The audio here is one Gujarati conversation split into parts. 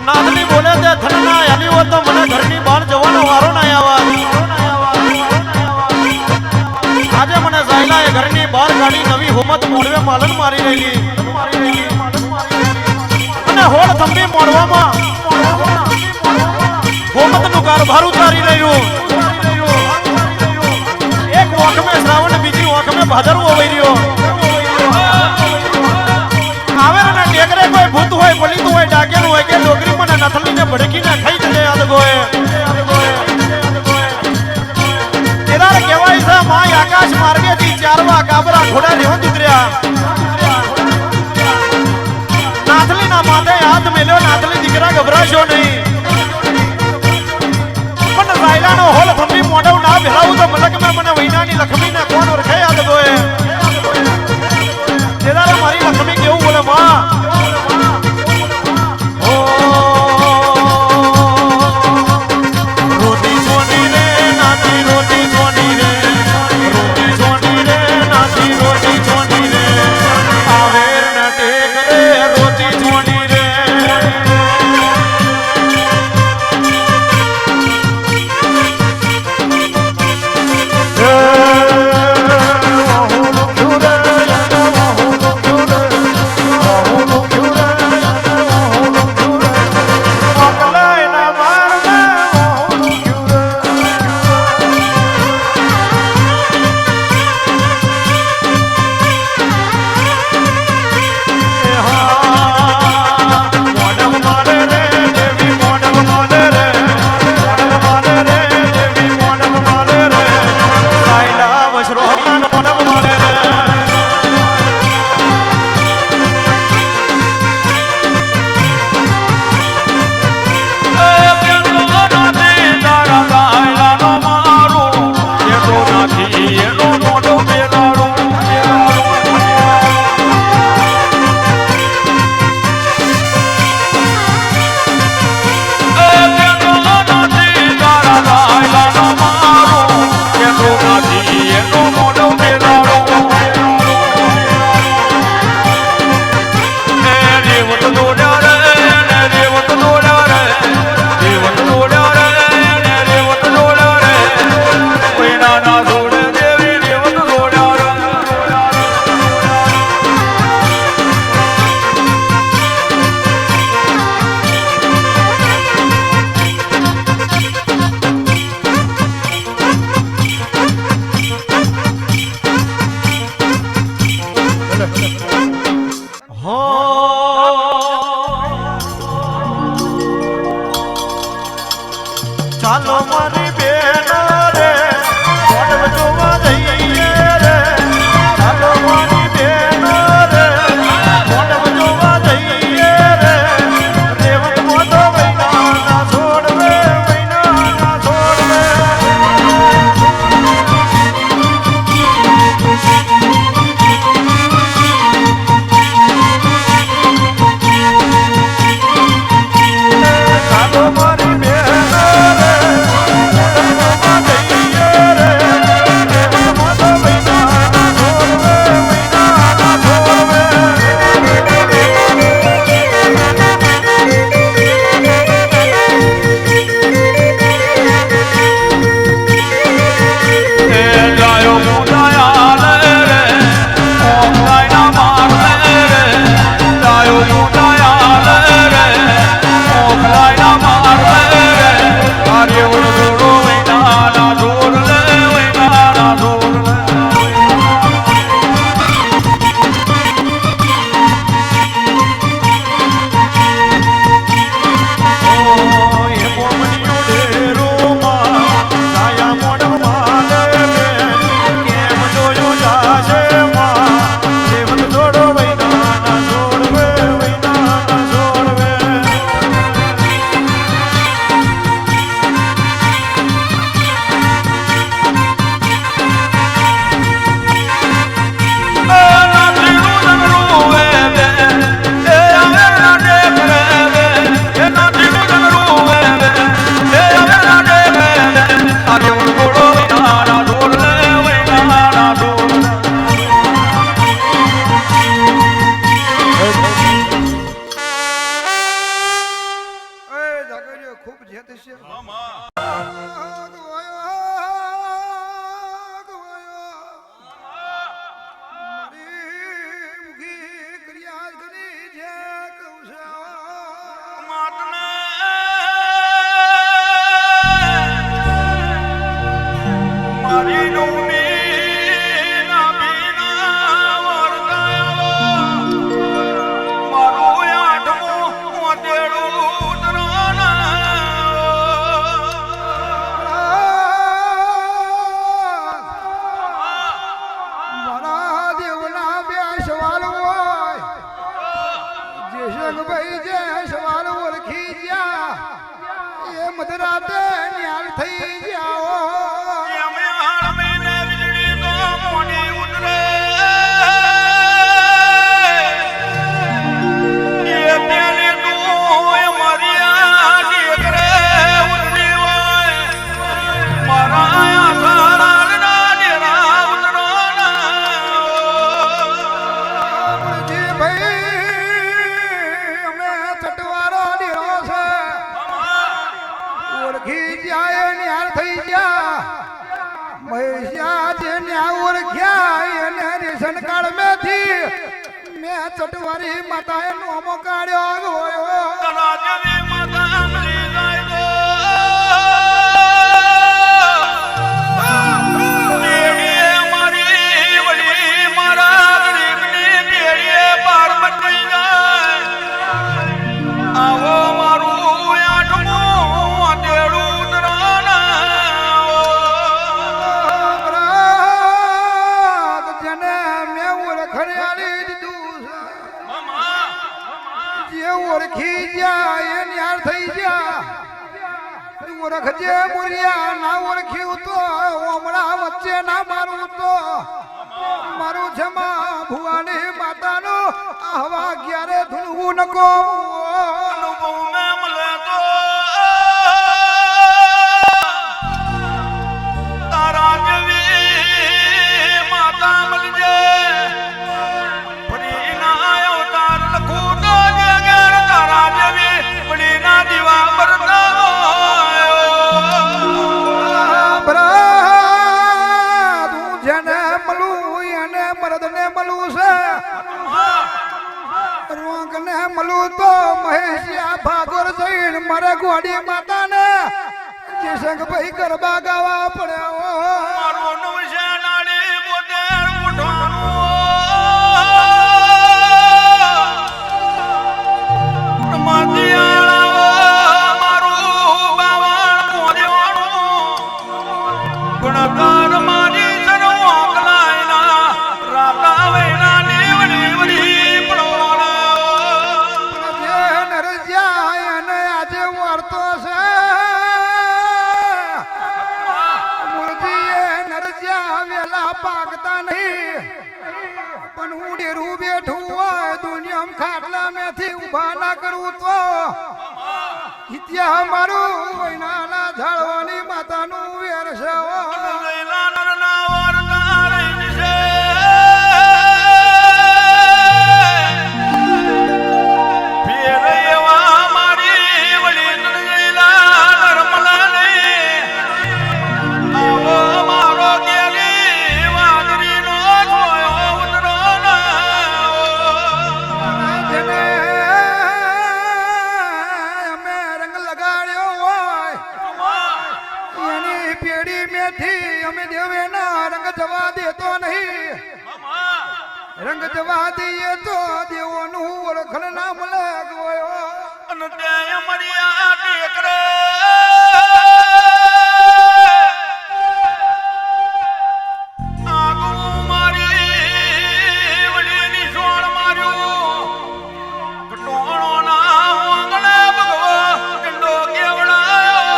નાથની બોલે તે ધન ના આલી હો તો મને ઘરની બહાર જવાનો વારો ના આજે મને સાયલા એ ઘરની બહાર ગાડી નવી હુમત મોડવે માલન મારી રહેલી અને હોળ થંભી મોડવામાં હુમત નું કારભાર ઉતારી રહ્યું એક વોખમે શ્રાવણ બીજી વોખમે ભાદરવો વહી રહ્યો આવેરના ટેકરે કોઈ ભૂત હોય પલિત હોય ડાકેર હોય કે ડોગરી મને નથલીને ભડકીને ખાઈ જલે આદગોએ તેરાર કહેવાય છે માય આકાશ માર્ગેથી ચારવા કાબરા ઘોડા રેવંત ઉતર્યા નાથલીના માથે હાથ મેલ્યો નાથલી દીકરા ગભરાશો નહીં પણ રાયલાનો હોલ થંભી મોઢવ ના ભેળાવું તો મલકમાં મને વૈનાની લક્ષ્મીને કોણ ઓળખે આદગોએ તેરાર મારી લક્ષ્મી કેવું બોલે માં થશે ભાઈ જે સવાલ ઓળખી ગયા એ મધરાતે ન્યાલ થઈ જાઓ ચટવારી માતા એ નોમો કાઢ્યો ઓળખી ગયા એ ન્યાર થઈ ગયા ઓળખજે મુરિયા ના ઓળખ્યું તો ઓમડા વચ્ચે ના મારું તો મારું જમા ભુવાની માતાનું આવા ક્યારે ધૂણવું નકો તારા જેવી માતા મળજે મારે ગોડી માતા ને જે સંગ ભાઈ ગરબા ગાવા પડ્યા પાકતા નહીં પણ હું ડેરું બેઠું હોય દુનિયામાં ખાટલા મેથી ઉભા ના કરું તો ઇતિહાસ મારું વૈનાના ઝાડવાની માતાનું વેર છે રંગ જવા દઈએ તો દેવોનું ઓળખણ ના મળે ગયો અને ત્યાં મર્યા ટેકરે આગો મારી વડીની સોળ માર્યું કટોણો ના આંગણે ભગવા કંડો કેવડાયો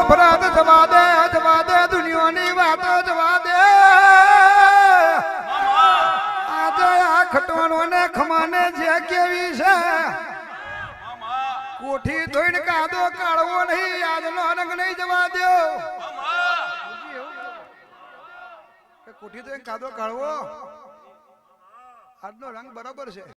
ભરાત જવા દે દુનિયાની વાતો જવા દે ખટવાનો ને ખમાને જે કેવી છે કોઠી ધોઈને કાદો કાઢવો નહીં આજનો રંગ નહીં જવા દો કોઠી ધોઈને કાદો કાઢવો આજનો રંગ બરાબર છે